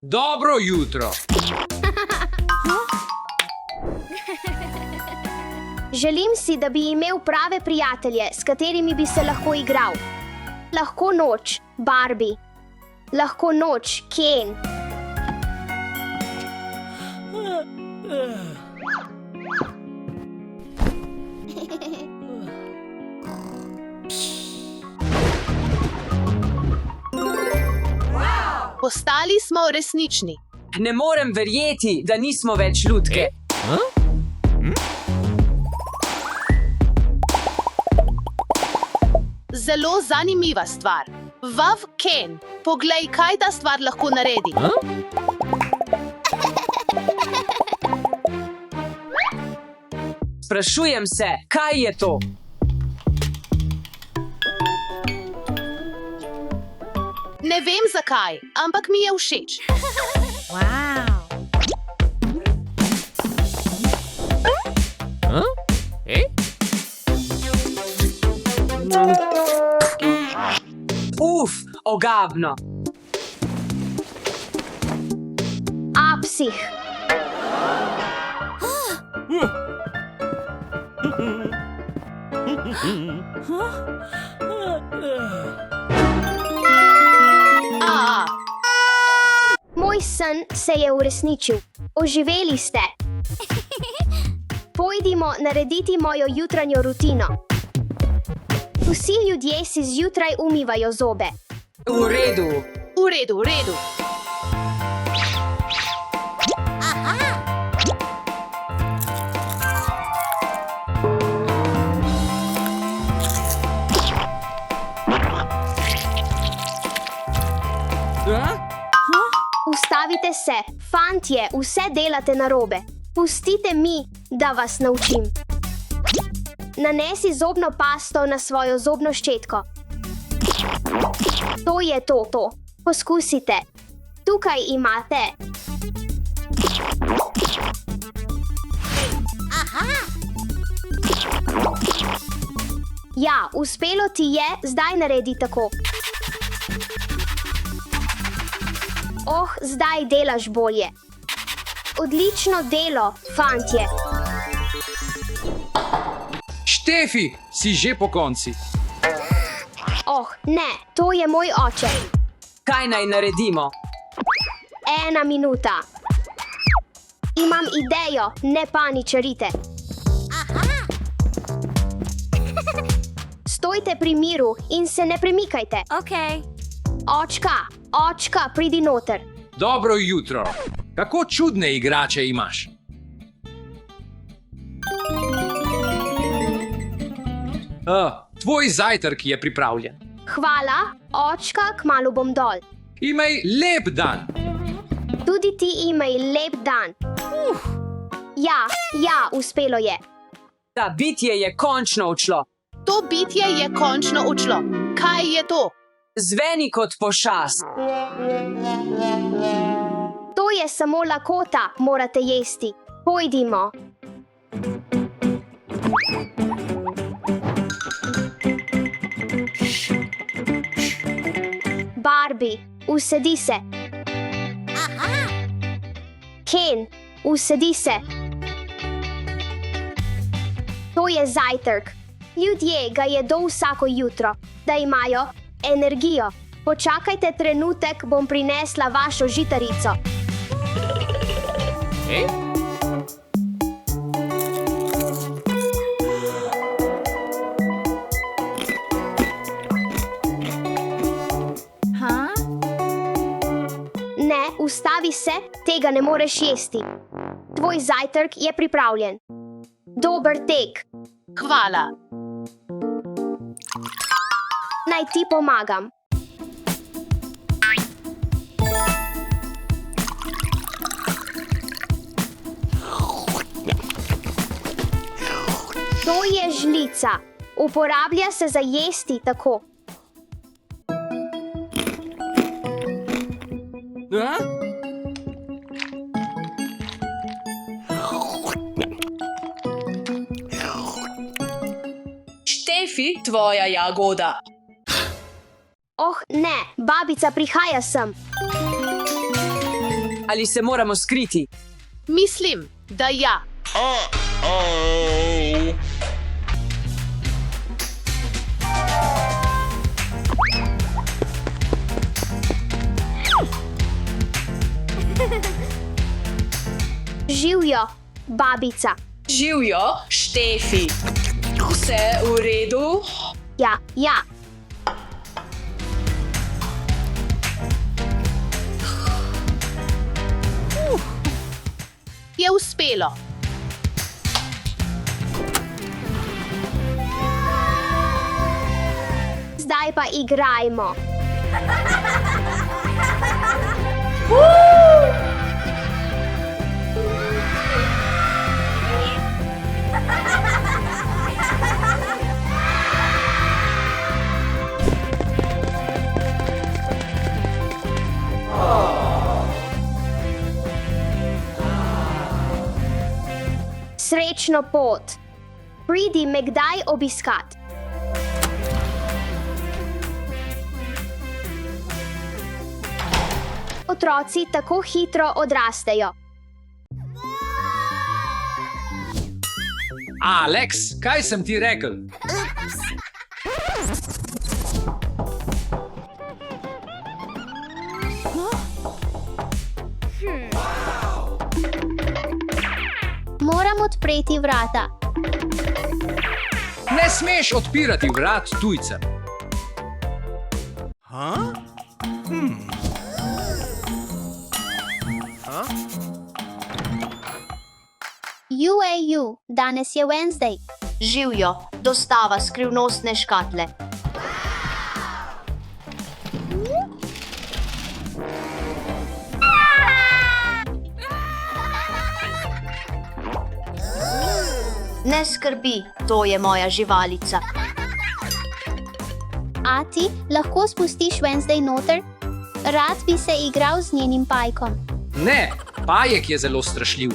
Dobro jutro. Želim si, da bi imel prave prijatelje, s katerimi bi se lahko igral. Lahko noč, Barbie. Lahko noč, Ken. Postali smo resnični. Ne morem verjeti, da nismo več lutke. Zelo zanimiva stvar. Vav, Ken, poglej, kaj ta stvar lahko naredi. Sprašujem se, kaj je to? Ne vem zakaj, ampak mi je všeč. Uf, ogabno. Psih. Moj sen se je uresničil. Oživeli ste. Pojdimo narediti mojo jutranjo rutino. Vsi ljudje si zjutraj umivajo zobe. V redu. V redu, v redu. Ustavite se, fantje, vse delate narobe. Pustite mi, da vas naučim. Nanesi zobno pasto na svojo zobno ščetko. To je to. Poskusite. Tukaj imate. Ja, uspelo ti je, zdaj naredi tako. Zdaj delaš bolje. Odlično delo, fantje. Štefi, si že po konci. Ne, to je moj oče. Kaj naj naredimo? 1 minuta. Imam idejo, ne paničarite. Stojte pri miru in se ne premikajte. Očka, pridi noter. Dobro jutro. Kako čudne igrače imaš? Tvoj zajtrk je pripravljen. Hvala, očka, kmalu bom dol. Imej lep dan. Tudi ti imej lep dan. Ja, uspelo je. Ta bitje je končno odšlo. To bitje je končno odšlo. Kaj je to? Zveni kot pošast. To je samo lakota, morate jesti. Pojdimo. Barbie, usedi se. Ken, usedi se. To je zajtrk. Ljudje ga jedo vsako jutro, da imajo energijo. Počakajte trenutek, bom prinesla vašo žitarico. Ne, ustavi se, tega ne moreš jesti. Tvoj zajtrk je pripravljen. Dober tek. Hvala. Naj ti pomagam. To je žlica. Uporablja se za jesti tako. Štefi, tvoja jagoda. Ne, babica prihaja sem. Ali se moramo skriti? Mislim, da ja. Živijo, babica. Živijo, Štefi. Vse v redu? Ja, ja. Je uspelo. Zdaj pa igrajmo. Srečno pot. Pridi me kdaj obiskat. Otroci tako hitro odrastejo. Alex, kaj sem ti rekel? Moram odpreti vrata. Ne smeš odpirati vrat tujcem. UAU, danes je Wednesday. Živijo, dostava skrivnostne škatle. Ne skrbi, to je moja živalica. A ti lahko spustiš Wednesday noter? Rad bi se igral z njenim pajkom. Ne, pajek je zelo strašljiv.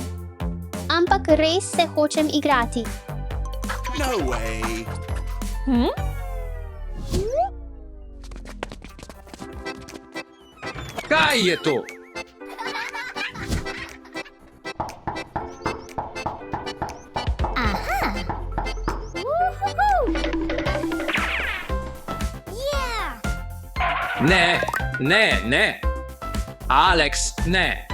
Ampak res se hočem igrati. No way. Kaj je to? Ne, ne, ne. Alex, ne.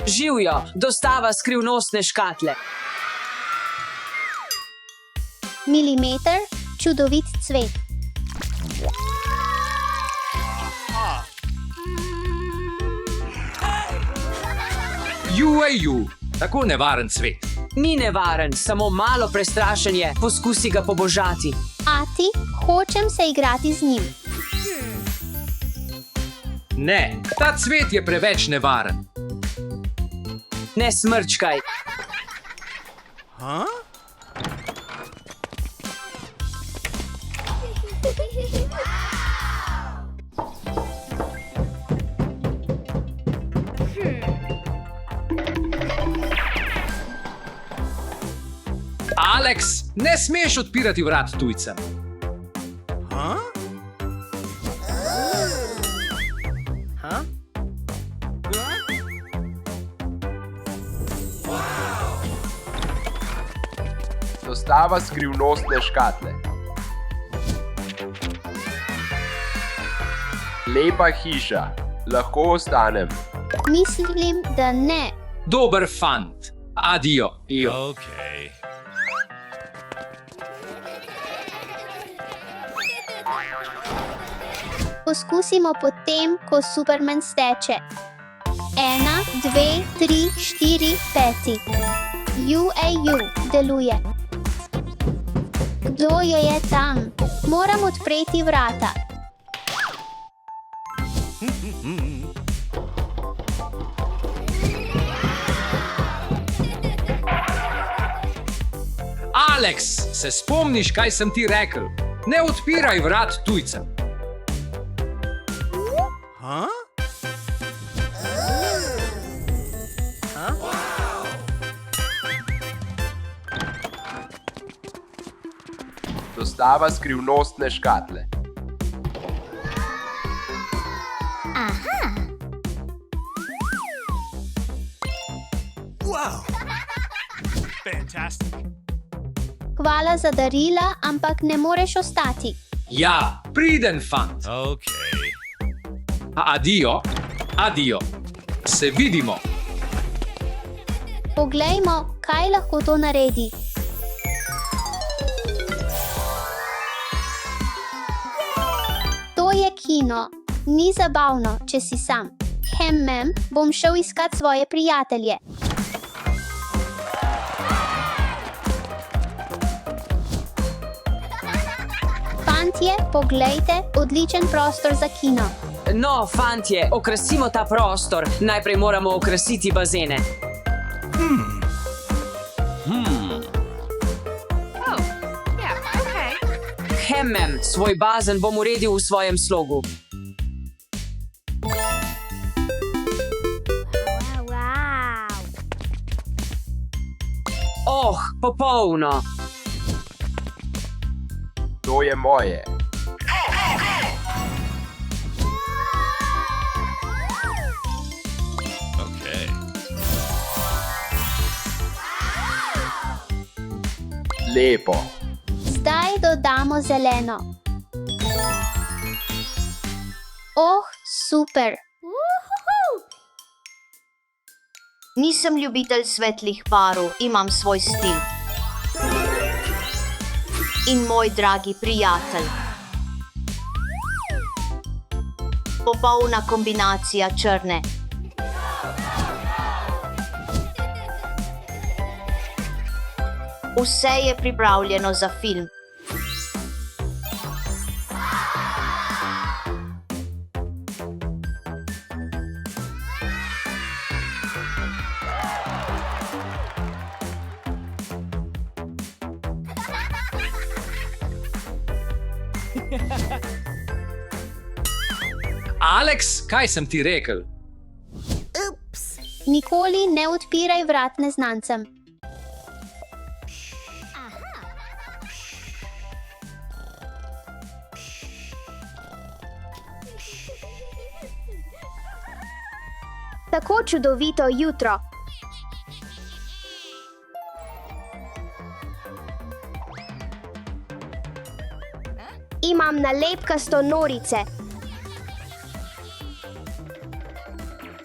Živijo, dostava skrivnostne škatle. Milimeter, čudovit cvet. UAU, tako nevaren svet. Ni nevaren, samo malo prestrašen je. Poskusi ga pobožati. A ti hočem se igrati z njim. Ne, ta cvet je preveč nevaren. Ne smrčkaj. Alex, ne smeš odpirati vrat tujcem. Dostava skrivnostne škatle. Lepa hiša, lahko ostanem. Mislim, da ne. Dober fant. Adijo. Okay. Poskusimo potem, ko Superman steče. 1, 2, 3, 4, 5. UAU deluje. Kdo je tam? Moram odpreti vrata. Alex, se spomniš, kaj sem ti rekel? Ne odpiraj vrat tujcem. Dostava skrivnostne škatle. Wow. Fantastic. Hvala za darila, ampak ne moreš ostati. Ja, priden fant. Okay. Adio, adio. Se vidimo. Poglejmo, kaj lahko to naredi. To je kino. Ni zabavno, če si sam. Bom šel iskat svoje prijatelje. Fantje, poglejte, odličen prostor za kino. No, fantje, okrasimo ta prostor. Najprej moramo okrasiti bazene. Svoj bazen bom uredil v svojem slogu. Oh, popolno. To je moje. Okay. Lepo. Zdaj dodamo zeleno. Oh, super. Nisem ljubitelj svetlih barv, imam svoj stil. In moj dragi prijatelj. Popolna kombinacija črne. Vse je pripravljeno za film. Alex, kaj sem ti rekel? Nikoli ne odpiraj vrat neznancem. Tako čudovito jutro. Imam nalepkasto norice.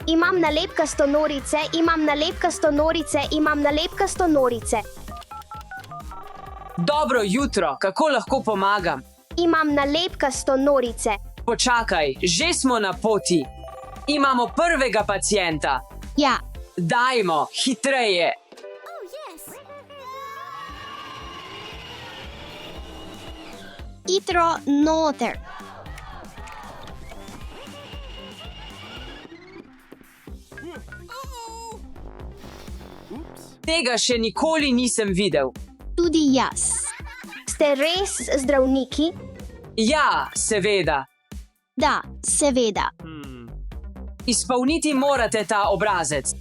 Imam nalepkasto norice, imam nalepkasto norice, imam nalepkasto norice. Dobro jutro, kako lahko pomagam? Imam nalepkasto norice. Počakaj, že smo na poti. Imamo prvega pacienta. Ja, Dajmo, hitreje. hitro noter. Tega še nikoli nisem videl. Tudi jaz. Ste res zdravniki? Ja, seveda. Da, seveda. Izpolniti morate ta obrazec.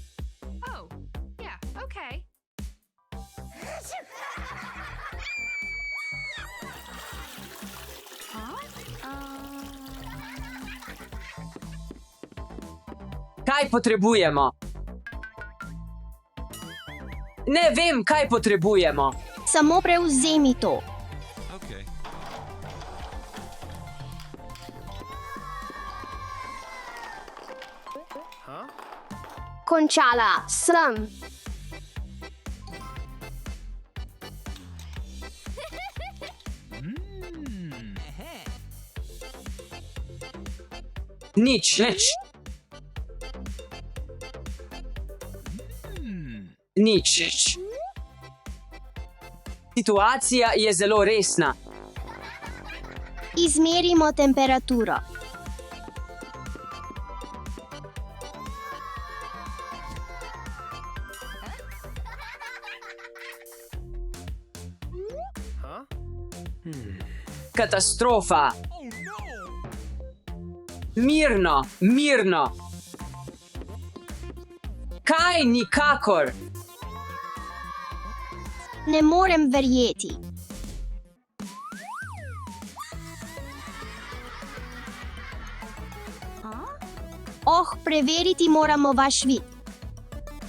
Kaj potrebujemo? Ne vem, kaj potrebujemo. Samo prevzemi to. Okay. Končala sem. Nič. Nič. Situacija je zelo resna. Izmerimo temperaturo. Katastrofa. Mirno, mirno. Kaj nikakor? Ne morem verjeti. Oh, preveriti moramo vaš vid.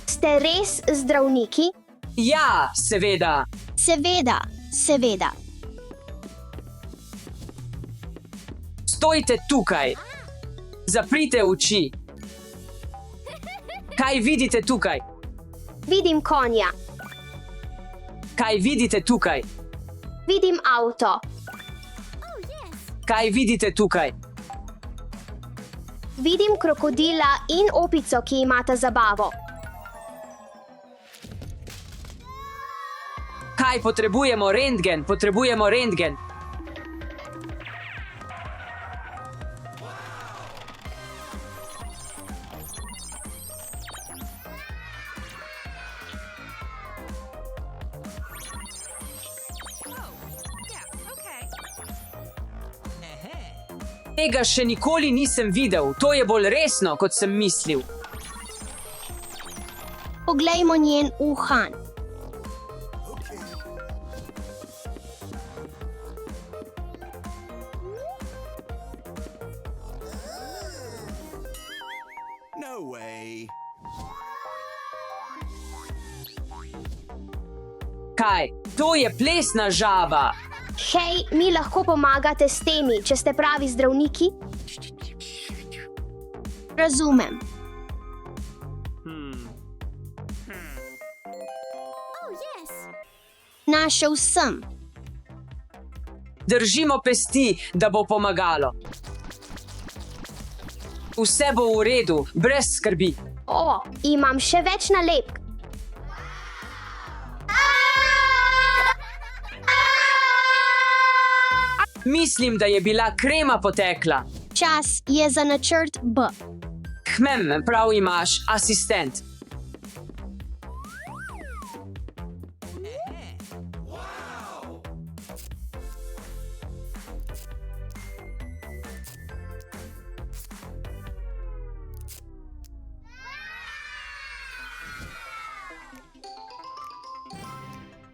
Ste res zdravniki? Ja, seveda. Seveda, seveda. Stojite tukaj. Zaprite oči. Kaj vidite tukaj? Vidim konja, Kaj vidite tukaj? vidim avto, Kaj vidite tukaj? vidim krokodila in opico, ki imata zabavo. Kaj potrebujemo? Rentgen, potrebujemo rentgen. Tega še nikoli nisem videl, to je bolj resno, kot sem mislil. Poglejmo njen uhan. No way. Kaj? To je plesna žaba. Hej, mi lahko pomagate s temi, če ste pravi zdravniki? Razumem. Našel sem. Držimo pesti, da bo pomagalo. Vse bo v redu, brez skrbi. O, imam še več nalepk. Mislim, da je bila krema potekla. Čas je za načrt B. Prav imaš, asistent.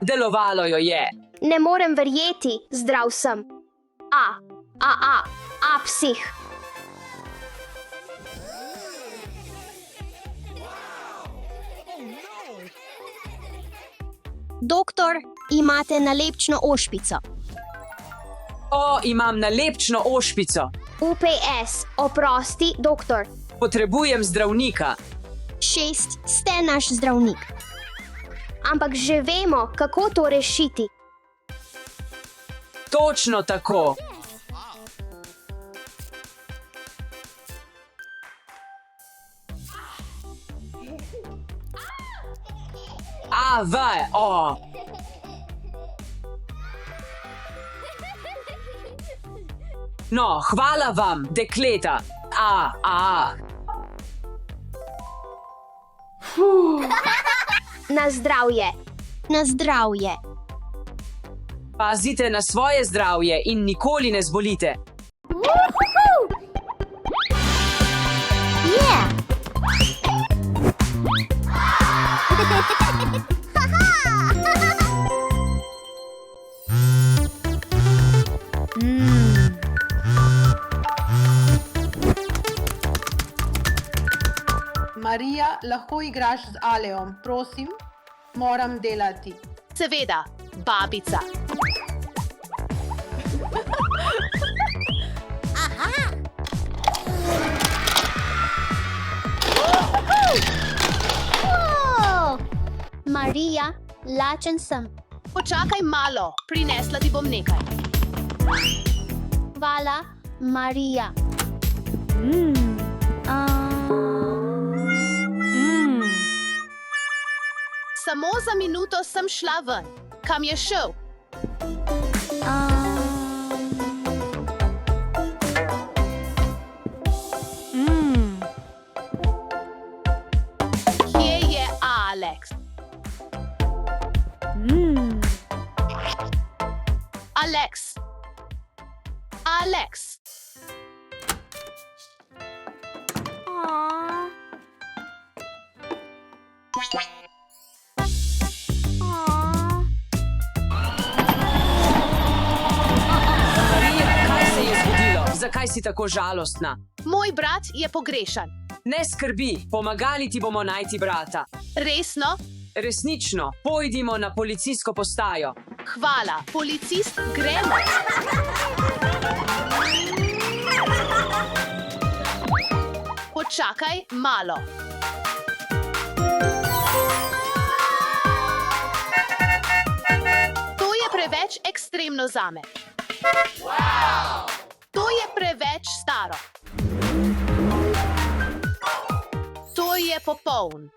Delovalo jo je. Ne morem verjeti, zdrav sem. Psih. Doktor, imate nalepčno ošpico. O, imam nalepčno ošpico. UPS, oprosti, doktor. Potrebujem zdravnika. 6, ste naš zdravnik. Ampak že vemo, kako to rešiti. Točno tako. O. No, hvala vam, dekleta. Na zdravje. Na zdravje. Pazite na svoje zdravje in nikoli ne zbolite. Marija, lahko igraš z Aleom, prosim? Moram delati. Seveda, babica. Marija, lačen sem. Počakaj malo, prinesla ti bom nekaj. Hvala, Marija. Samo za minuto sem šla ven. Kam je šel? Kje je Alex? Alex. Alex. Marija, kaj se je zgodilo? Zakaj si tako žalostna? Moj brat je pogrešan. Ne skrbi, pomagali ti bomo najti brata. Resno? Resnično, pojdimo na policijsko postajo. Hvala, policist, gremo. Počakaj malo. To je preveč ekstremno zame. To je preveč staro. To je popoln.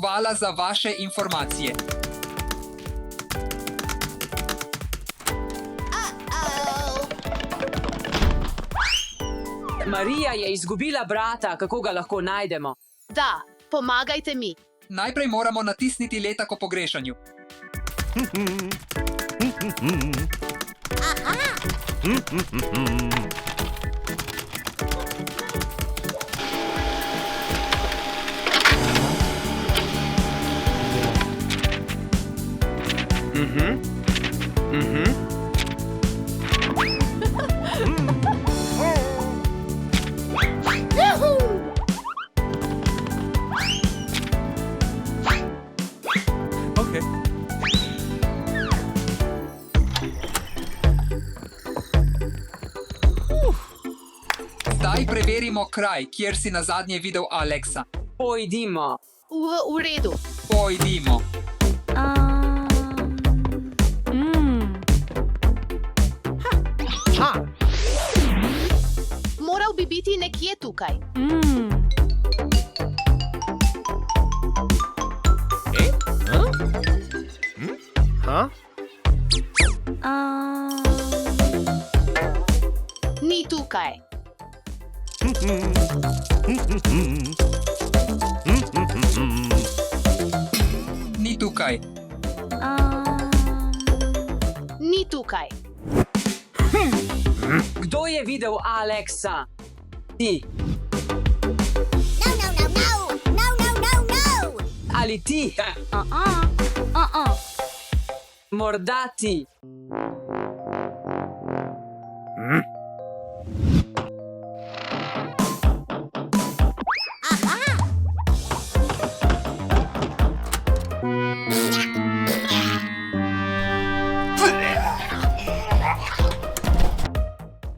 Hvala za vaše informacije. Marija je izgubila brata, kako ga lahko najdemo? Da, pomagajte mi. Najprej moramo natisniti letak o pogrešanju. Zdaj preverimo kraj, kjer si nazadnje videl Aleksa. Pojdimo. V redu. Pojdimo. Moral bi biti nekje tukaj. Ni tukaj. Ni tukaj. Ni tukaj. Kdo je videl Aleksa? Ti. Ali ti? Morda ti.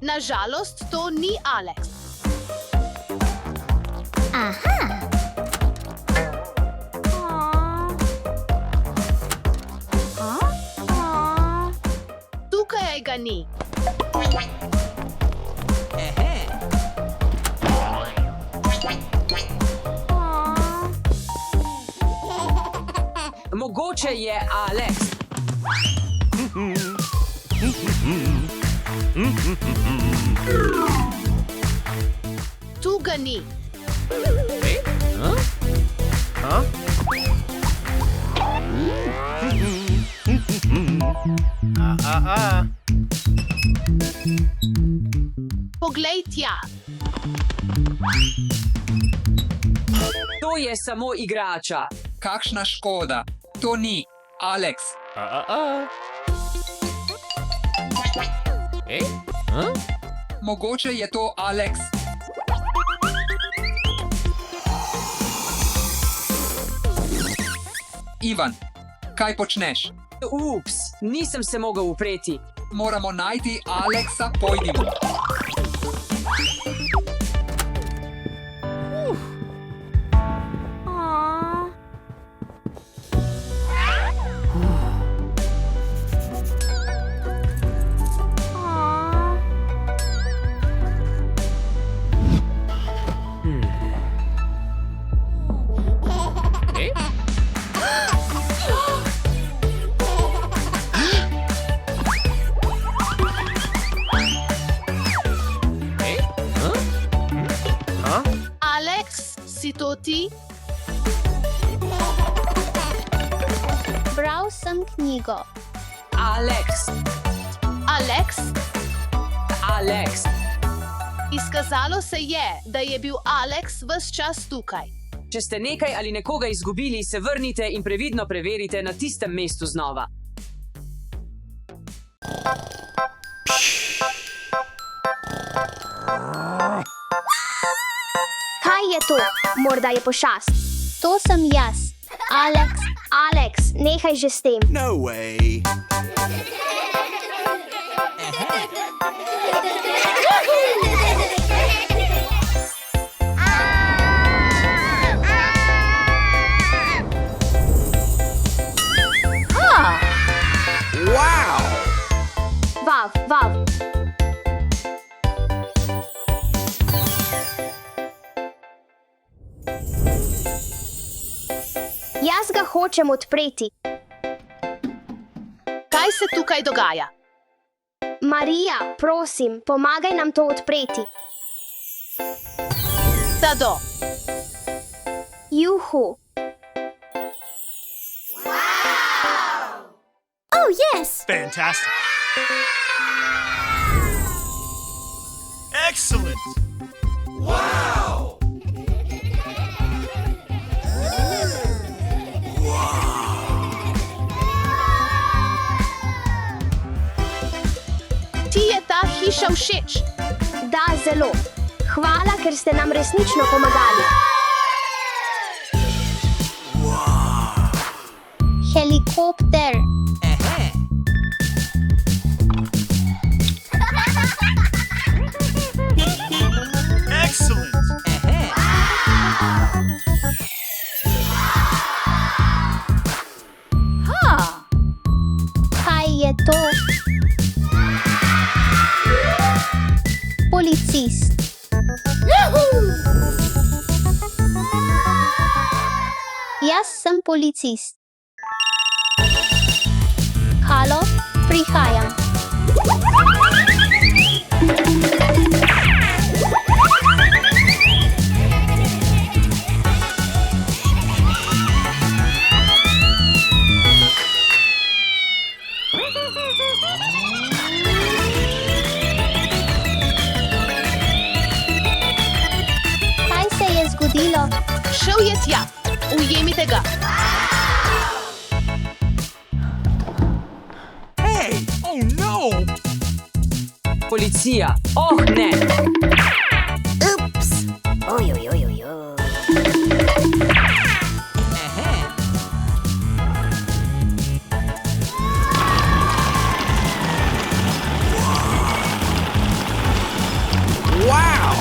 Nažalost, to ni Alex. Tukaj ga ni. Mogoče je Alex. Tu ga ni. Poglej tja. To je samo igrača. Kakšna škoda. To ni Aleks. Mogoče je to Aleks. Ivan, kaj počneš? Ups, nisem se mogel upreti. Moramo najti Aleksa, pojdimo. Alex, si to ti? Našel sem knjigo. Alex, Alex? Izkazalo se je, da je bil Alex ves čas tukaj. če ste nekaj ali nekoga izgubili, se vrnite in previdno preverite na tistem mestu znova. Kaj je to? Morda je pošast. To sem jaz. Alex, nehaj že s tem. No way. Wow. Vav. Jaz ga hočem odpreti. Kaj se tukaj dogaja? Marija, prosim, pomagaj nam to odpreti. Tado, Juhu. Oh, yes! Fantastic. Excellent. Wow. ti je ta hiša všeč? Da, zelo. Hvala, ker ste nam resnično pomagali. Helikopter. Excellent. Kaj je to? Policist. Jaz sem policist. Halo, prihajam. Kaj se je zgodilo? Šel je tja. Ujemite ga. Hey, oh no. Policija, oh ne! Wow.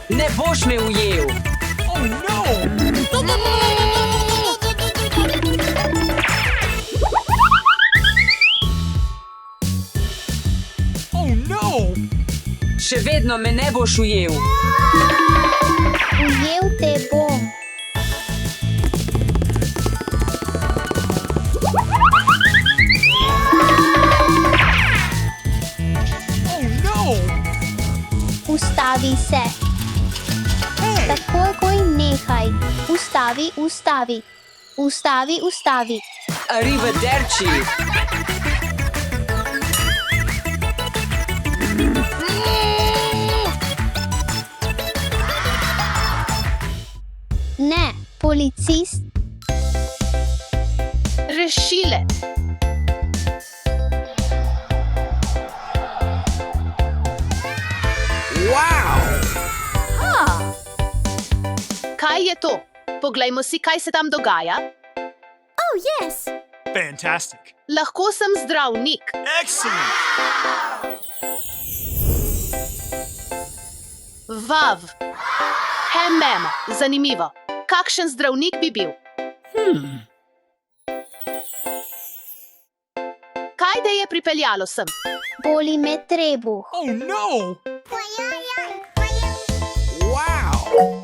Ne boš me ujel! Oh no. Oh no. Še vedno me ne boš ujel! Ujel te bom. Oh no. Ustavi se. Takoj nehaj. Ustavi. Ustavi. Arrivederci! Ne, policist. Rešilec. Wow. Kaj je to? Poglejmo si, kaj se tam dogaja. Fantastic. Lahko sem zdravnik. Excellent. Vav. Zanimivo. Kakšen zdravnik bi bil? Kaj te je pripeljalo sem? Boli me trebuh. Oh no. Wow.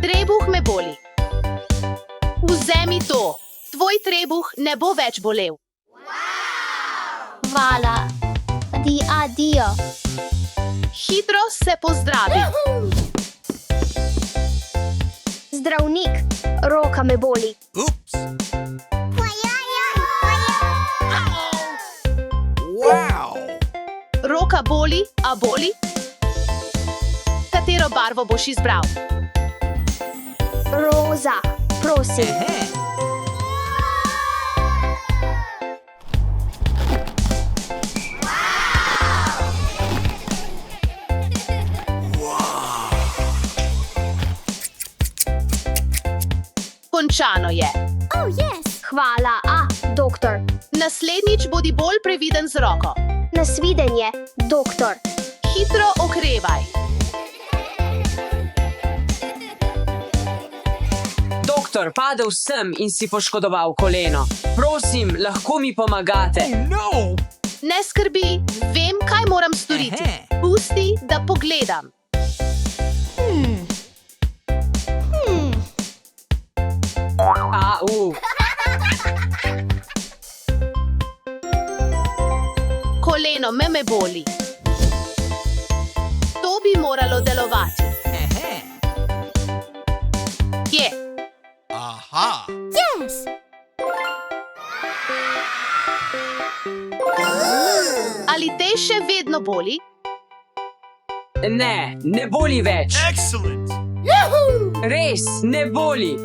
Trebuh me boli. Vzemi to. Tvoj trebuh ne bo več bolel. Hvala. Adio. Hitro se pozdravi. Zdravnik, roka me boli. Oops. Wow. Roka boli, a boli? Katero barvo boš izbral? Roza, prosim. Končano je. Hvala, doktor. Naslednjič bodi bolj previden z roko. Nasvidenje, doktor. Hitro okrevaj. Doktor, padel sem in si poškodoval koleno. Prosim, lahko mi pomagate. No. Ne skrbi, vem, kaj moram storiti. Pusti, da pogledam. Koleno me boli. To bi moralo delovati. Je. Aha. Ali te še vedno boli? Ne, ne boli več. Excellent. Res, ne boli.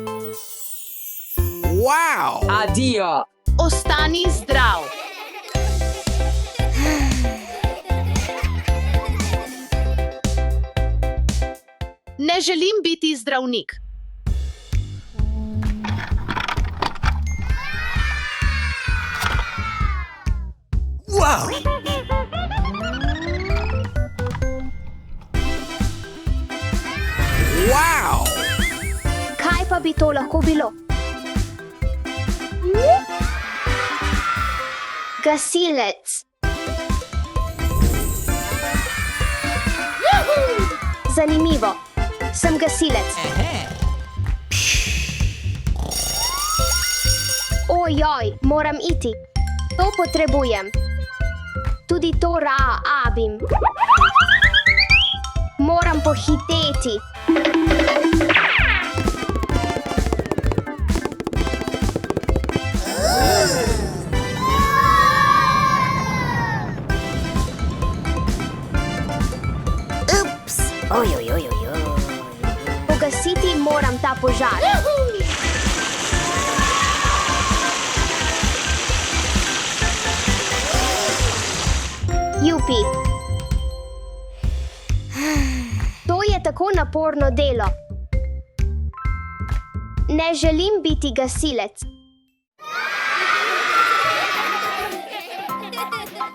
Wow. Adijo. Ostani zdrav. Ne želim biti zdravnik. Wow. Wow. Kaj pa bi to lahko bilo? Gasilec. Zanimivo. Sem gasilec. Ojoj, moram iti. To potrebujem. Tudi to rabim. Moram pohiteti. Pogasiti moram ta požar. Jupi. To je tako naporno delo. Ne želim biti gasilec.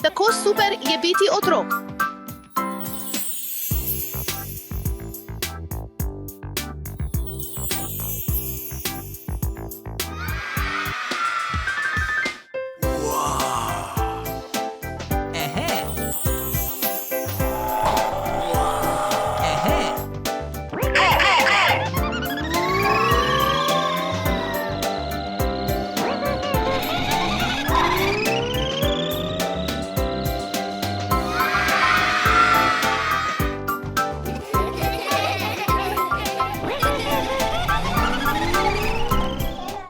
Tako super je biti otrok.